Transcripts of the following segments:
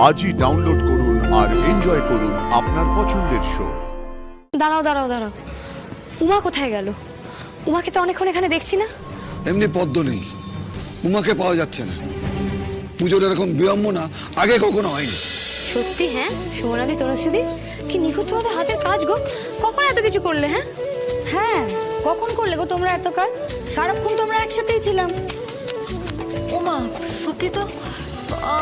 আজই ডাউনলোড করুন আর এনজয় করুন আপনার পছন্দের শো। দাঁড়াও দাঁড়াও দাঁড়াও, উমা কোথায় গেল? উমাকে তো অনেকক্ষণ এখানে দেখছি না। এমনি পদ্ম নেই, উমাকে পাওয়া যাচ্ছে না। পুজোর এরকম বিড়ম্বনা আগে কখনো হয়নি। সত্যি? হ্যাঁ, সোমনাদি তনুশ্রীদি কি নিখুঁত তোমাদের হাতের কাজ গো। কখন এত কিছু করলে? হ্যাঁ হ্যাঁ, কখন করলে গো তোমরা এত কাজ? সারাক্ষণ তোমরা একসাথেই ছিলাম। ওমা সত্যি তো,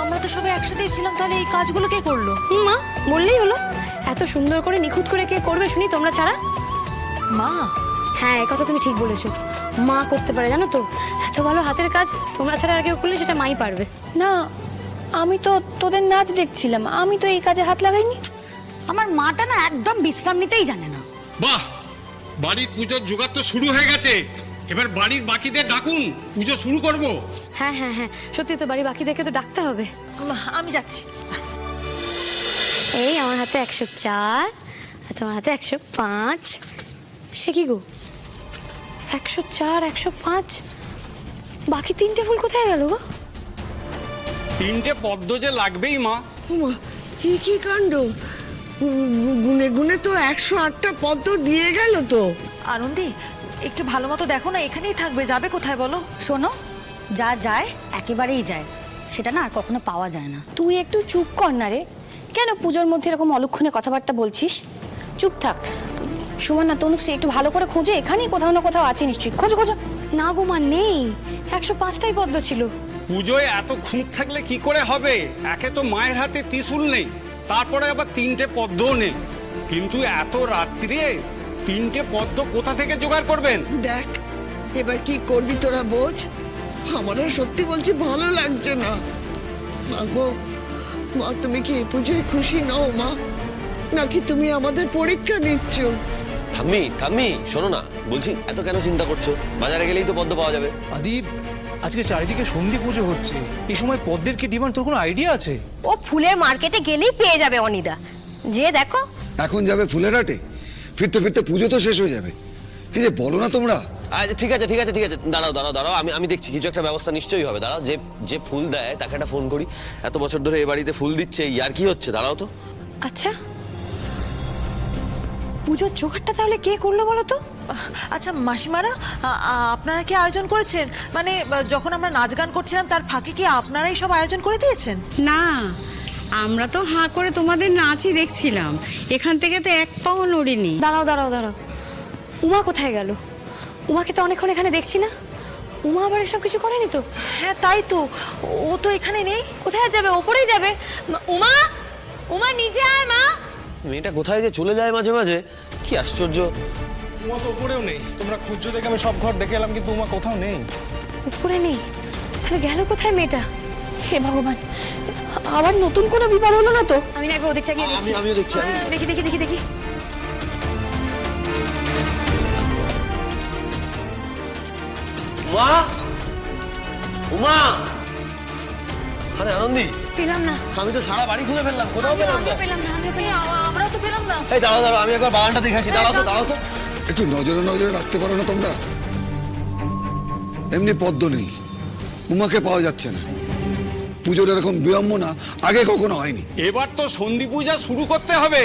আমরা তো সবাই একসাথেই ছিলাম, তাহলে এই কাজগুলো কে করলো? মা বললেই হলো। এত সুন্দর করে নিখুঁত করে কে করবে শুনি তোমরা ছাড়া? মা? হ্যাঁ, এই কথা তুমি ঠিক বলেছো। মা করতে পারে, জানো তো। এত ভালো হাতের কাজ তোমরা ছাড়া আর কেউ করলে সেটা মাই পারবে। না, আমি তো তোদের নাচ দেখছিলাম, আমি তো এই কাজে হাত লাগাইনি। আমার মাটা না একদম বিশ্রাম নিতেই জানে না। বাহ, বাড়ির পুজোর জোগাড় তো শুরু হয়ে গেছে। এবার বাড়ির বাকিদের ডাকুন, পুজো শুরু করব। হ্যাঁ হ্যাঁ হ্যাঁ, সত্যি তো, বাড়ি বাকিদেরকে তো ডাকতে হবে। আমি যাচ্ছি। এই আমার হাতে 104 আর তোমার হাতে 105। সে কি গো, 104 105, বাকি তিনটে ফুল কোথায় গেল গো? তিনটে পদ্ম যে লাগবেই মা। ওমা, কি কাণ্ড! গুনে গুনে তো 108টা পদ্ম দিয়ে গেল তো। আনন্দি, একটু ভালো মতো দেখো না, এখানেই থাকবে, যাবে কোথায় বলো? শোনো, যা যায় একেবারেই যায়, সেটা না আর কখনো পাওয়া যায় না। তুই একটু চুপ কর না রে। কেন পুজোর মধ্যে এরকম অলক্ষণে কথাবার্তা বলছিস? চুপ থাক। সুমনা, তনুশ্রী, একটু ভালো করে খোঁজো, এখানেই কোথাও না কোথাও আছে নিশ্চয়ই। খোঁজো খোঁজো। না গো মা, নেই। 105টাই পদ্ম ছিল। পুজোয় এত খুঁত থাকলে কি করে হবে? একে তো মায়ের হাতে ত্রিশূল নেই, তারপরে আবার তিনটে পদ্মও নেই। কিন্তু এত রাত্রে তিনটে পদ্ম কোথা থেকে জোগাড় করবেন? দেখ এবার কি করবি তোরা, বোঝ। আমারও সত্যি বলছি ভালো লাগছে না। মা গো, মা তুমি কি এই পুজোয় খুশি নও মা? নাকি তুমি আমাদের পরীক্ষা নিচ্ছ? ঠাম্মি শোনো না, বলছি এত কেন চিন্তা করছো? বাজারে গেলেই তো পদ্ম পাওয়া যাবে। আদি, আজকে চারিদিকে সন্ধি পুজো হচ্ছে, এই সময় পদ্মের কি ডিমান্ড, তোর কোনো আইডিয়া আছে? ও ফুলের মার্কেটে গেলেই পেয়ে যাবে অনিদা, যে দেখো। এখন যাবে ফুলের হাটে, ফিরতে ফিরতে পুজো তো শেষ হয়ে যাবে। কি যে বলো না তোমরা। আচ্ছা ঠিক আছে, দাঁড়াও, আমি দেখছি, কিছু একটা ব্যবস্থা নিশ্চয়ই হবে। দাঁড়াও, যে ফুল দেয় তাকে একটা ফোন করি। এত বছর ধরে এ বাড়িতে ফুল দিচ্ছে, ইয়ার কি হচ্ছে? দাঁড়াও তো। আচ্ছা, পুজোর জোগাড়টা তাহলে কে করলো বলো তো? আচ্ছা মাসিমারা, আপনারা কি আয়োজন করেছেন? মানে যখন আমরা নাচ গান করছিলাম তার ফাঁকে কি আপনারাই সব আয়োজন করে দিয়েছেন? না, আমরা তো হাঁ করে তোমাদের নাচই দেখছিলাম, এখান থেকে তো এক পাও নড়িনি। দাঁড়াও দাঁড়াও দাঁড়াও, উমা কোথায় গেল? উমাকে তো অনেকক্ষণ এখানে দেখছি না। উমা আবার এসব কিছু করেনি তো? হ্যাঁ তাই তো, ও তো এখানে নেই। কোথায় যাবে? ওপরেই যাবে। উমা, উমা নিচে আয় মা। মেয়েটা কোথায় যে চলে যায় মাঝে মাঝে, কি আশ্চর্য। উমা তো উপরেও নেই, তোমরা খুঁজছো দেখে আমি সব ঘর দেখে এলাম, কিন্তু উমা কোথাও নেই। উপরে নেই? তাহলে গেল কোথায় মেয়েটা? হে ভগবান, আবার নতুন কোনো বিপদ হলো না তো? আমি না একবার ওদিকটা গিয়ে দেখছি। আমিও দেখছি। দেখি দেখি দেখি দেখি। উমা, আরে আনন্দি, পেলাম না। আমি তো সারা বাড়ি খুঁজে ফেললাম, কোথাও পেলাম না। পেলাম না, আমিও পেলাম না। আমরা তো পেলাম না। এই দাঁড়াও, আমি একবার বাগানটা দেখেছি। দাঁড়াও তো। একটু নজরে নজরে রাখতে পারো না তোমরা? এমনি পদ্ম নেই, উমাকে পাওয়া যাচ্ছে না। পুজোর এরকম বিড়ম্বনা আগে কখনো হয়নি। এবার তো সন্ধি পূজা শুরু করতে হবে।